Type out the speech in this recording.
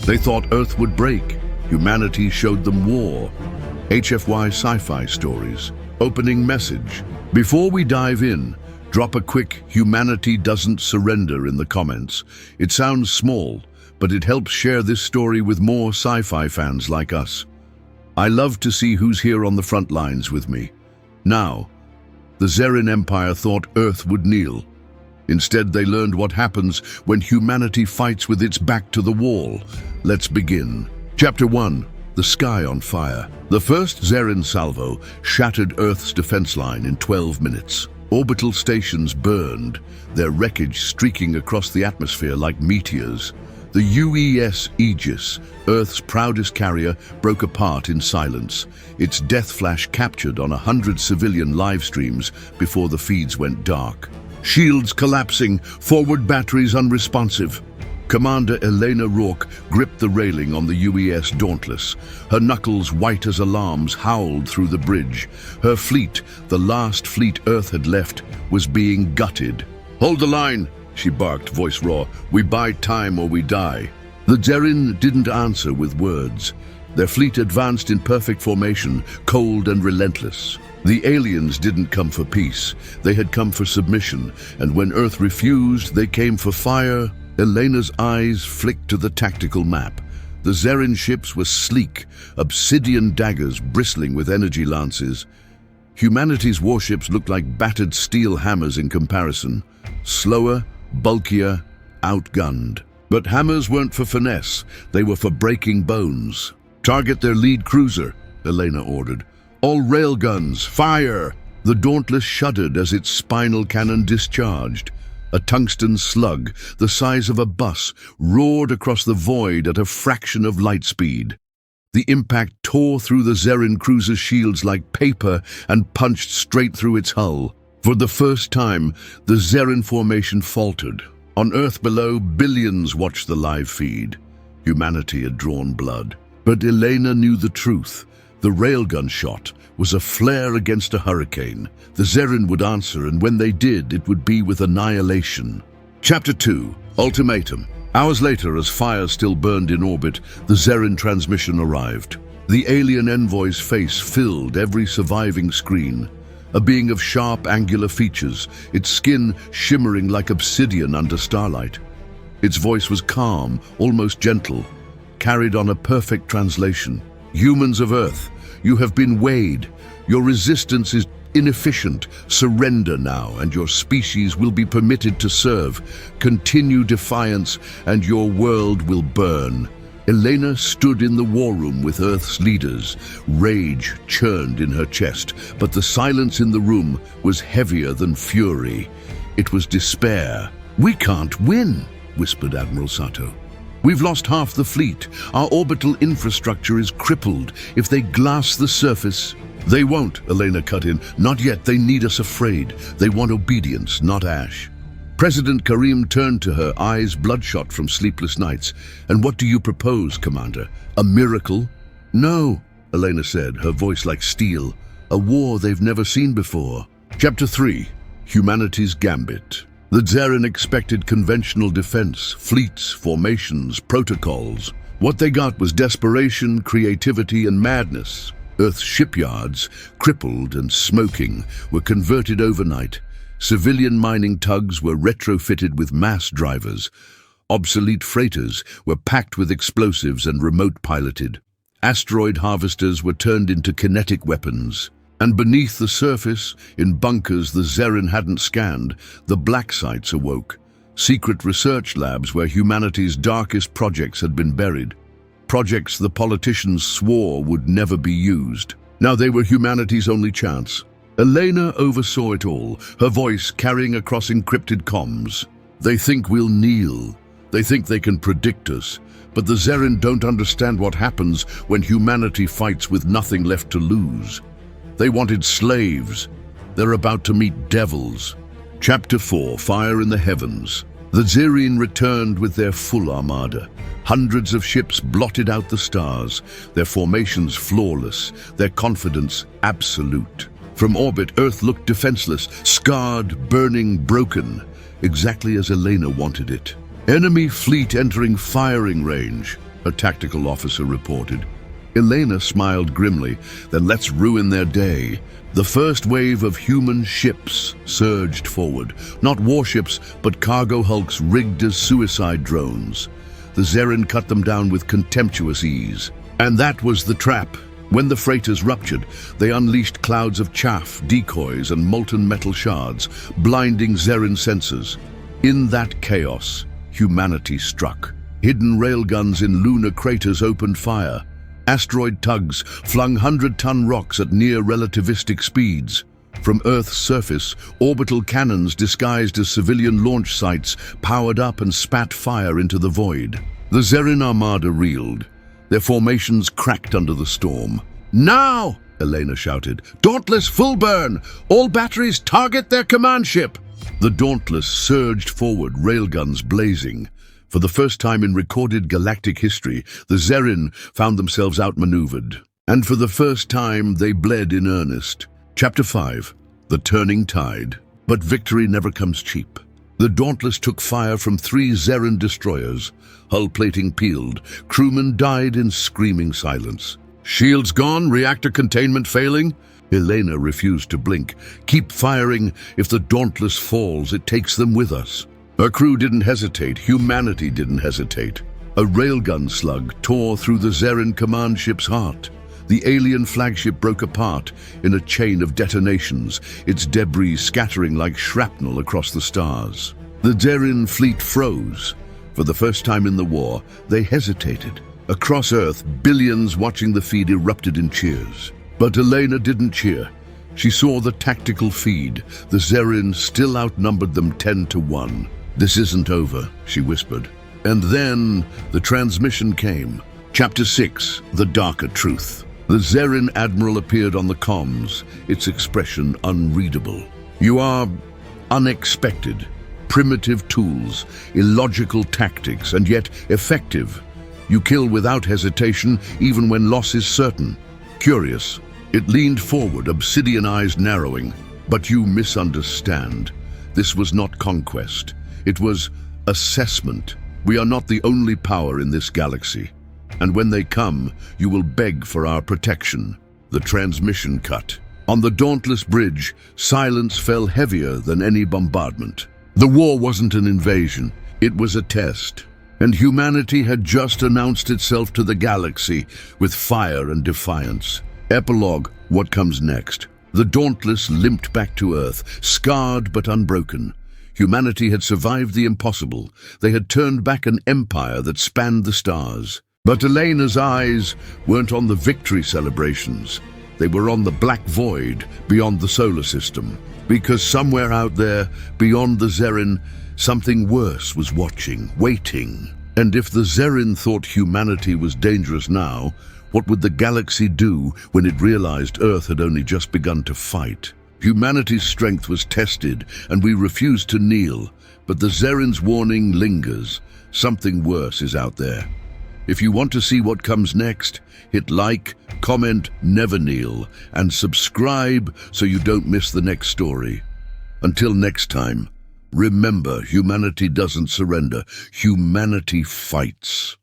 They thought Earth would break. Humanity showed them war. HFY Sci-Fi stories. Opening message. Before we dive in, drop a quick "Humanity doesn't surrender" in the comments. It sounds small, but it helps share this story with more sci-fi fans like us. I love to see who's here on the front lines with me. Now, the Xeryn Empire thought Earth would kneel. Instead, they learned what happens when humanity fights with its back to the wall. Let's begin. Chapter 1. The Sky on Fire. The first Xeryn salvo shattered Earth's defense line in 12 minutes. Orbital stations burned, their wreckage streaking across the atmosphere like meteors. The U.E.S. Aegis, Earth's proudest carrier, broke apart in silence, its death flash captured on 100 civilian live streams before the feeds went dark. Shields collapsing, forward batteries unresponsive. Commander Elena Rourke gripped the railing on the U.E.S. Dauntless. Her knuckles, white as alarms, howled through the bridge. Her fleet, the last fleet Earth had left, was being gutted. "Hold the line," she barked, voice raw. "We buy time or we die." The Xeryn didn't answer with words. Their fleet advanced in perfect formation, cold and relentless. The aliens didn't come for peace. They had come for submission, and when Earth refused, they came for fire. Elena's eyes flicked to the tactical map. The Xeryn ships were sleek, obsidian daggers bristling with energy lances. Humanity's warships looked like battered steel hammers in comparison. Slower, bulkier, outgunned. But hammers weren't for finesse, they were for breaking bones. "Target their lead cruiser," Elena ordered. "All railguns, fire!" The Dauntless shuddered as its spinal cannon discharged. A tungsten slug, the size of a bus, roared across the void at a fraction of light speed. The impact tore through the Xeryn cruiser's shields like paper and punched straight through its hull. For the first time, the Xeryn formation faltered. On Earth below, billions watched the live feed. Humanity had drawn blood. But Elena knew the truth. The railgun shot was a flare against a hurricane. The Xeryn would answer, and when they did, it would be with annihilation. Chapter 2. Ultimatum. Hours later, as fire still burned in orbit, the Xeryn transmission arrived. The alien envoy's face filled every surviving screen. A being of sharp, angular features, its skin shimmering like obsidian under starlight. Its voice was calm, almost gentle, carried on a perfect translation. "Humans of Earth, you have been weighed. Your resistance is inefficient. Surrender now, and your species will be permitted to serve. Continue defiance, and your world will burn." Elena stood in the war room with Earth's leaders. Rage churned in her chest, but the silence in the room was heavier than fury. It was despair. "We can't win," whispered Admiral Sato. "We've lost half the fleet. Our orbital infrastructure is crippled. If they glass the surface..." "They won't," Elena cut in. "Not yet. They need us afraid. They want obedience, not ash." President Karim turned to her, eyes bloodshot from sleepless nights. "And what do you propose, Commander? A miracle?" "No," Elena said, her voice like steel. "A war they've never seen before." Chapter 3. Humanity's Gambit. The Xeryn expected conventional defense, fleets, formations, protocols. What they got was desperation, creativity, and madness. Earth's shipyards, crippled and smoking, were converted overnight. Civilian mining tugs were retrofitted with mass drivers. Obsolete freighters were packed with explosives and remote-piloted. Asteroid harvesters were turned into kinetic weapons. And beneath the surface, in bunkers the Xeryn hadn't scanned, the black sites awoke. Secret research labs where humanity's darkest projects had been buried. Projects the politicians swore would never be used. Now they were humanity's only chance. Elena oversaw it all, her voice carrying across encrypted comms. "They think we'll kneel. They think they can predict us. But the Xeryn don't understand what happens when humanity fights with nothing left to lose. They wanted slaves. They're about to meet devils." Chapter 4. Fire in the Heavens. The Xeryn returned with their full armada. Hundreds of ships blotted out the stars, their formations flawless, their confidence absolute. From orbit, Earth looked defenseless, scarred, burning, broken, exactly as Elena wanted it. Enemy fleet entering firing range. a tactical officer reported. Elena smiled grimly. Then let's ruin their day. The first wave of human ships surged forward. Not warships, but cargo hulks rigged as suicide drones. The Xeryn cut them down with contemptuous ease. And that was the trap. When the freighters ruptured, they unleashed clouds of chaff, decoys, and molten metal shards, blinding Xeryn sensors. In that chaos, humanity struck. Hidden railguns in lunar craters opened fire. Asteroid tugs flung 100-ton rocks at near-relativistic speeds. From Earth's surface, orbital cannons disguised as civilian launch sites powered up and spat fire into the void. The Xeryn armada reeled. Their formations cracked under the storm. "Now!" Elena shouted. "Dauntless full burn! All batteries target their command ship!" The Dauntless surged forward, railguns blazing. For the first time in recorded galactic history, the Xeryn found themselves outmaneuvered. And for the first time, they bled in earnest. Chapter 5. The Turning Tide. But victory never comes cheap. The Dauntless took fire from 3 Xeryn destroyers. Hull plating peeled. Crewmen died in screaming silence. "Shields gone? Reactor containment failing?" Elena refused to blink. "Keep firing. If the Dauntless falls, it takes them with us." Her crew didn't hesitate. Humanity didn't hesitate. A railgun slug tore through the Xeryn command ship's heart. The alien flagship broke apart in a chain of detonations, its debris scattering like shrapnel across the stars. The Xeryn fleet froze. For the first time in the war, they hesitated. Across Earth, billions watching the feed erupted in cheers. But Elena didn't cheer. She saw the tactical feed. The Xeryn still outnumbered them 10-1. "This isn't over," she whispered. And then the transmission came. Chapter 6, The Darker Truth. The Xeryn admiral appeared on the comms, its expression unreadable. "You are unexpected. Primitive tools, illogical tactics, and yet effective. You kill without hesitation, even when loss is certain. Curious." It leaned forward, obsidian eyes narrowing. "But you misunderstand. This was not conquest. It was assessment. We are not the only power in this galaxy. And when they come, you will beg for our protection." The transmission cut. On the Dauntless Bridge, silence fell heavier than any bombardment. The war wasn't an invasion. It was a test. And humanity had just announced itself to the galaxy with fire and defiance. Epilogue, what comes next? The Dauntless limped back to Earth, scarred but unbroken. Humanity had survived the impossible. They had turned back an empire that spanned the stars. But Elena's eyes weren't on the victory celebrations. They were on the black void beyond the solar system. Because somewhere out there, beyond the Xeryn, something worse was watching, waiting. And if the Xeryn thought humanity was dangerous now, what would the galaxy do when it realized Earth had only just begun to fight? Humanity's strength was tested, and we refused to kneel. But the Xeryn's warning lingers. Something worse is out there. If you want to see what comes next, hit like, comment, never kneel, and subscribe so you don't miss the next story. Until next time, remember, humanity doesn't surrender. Humanity fights.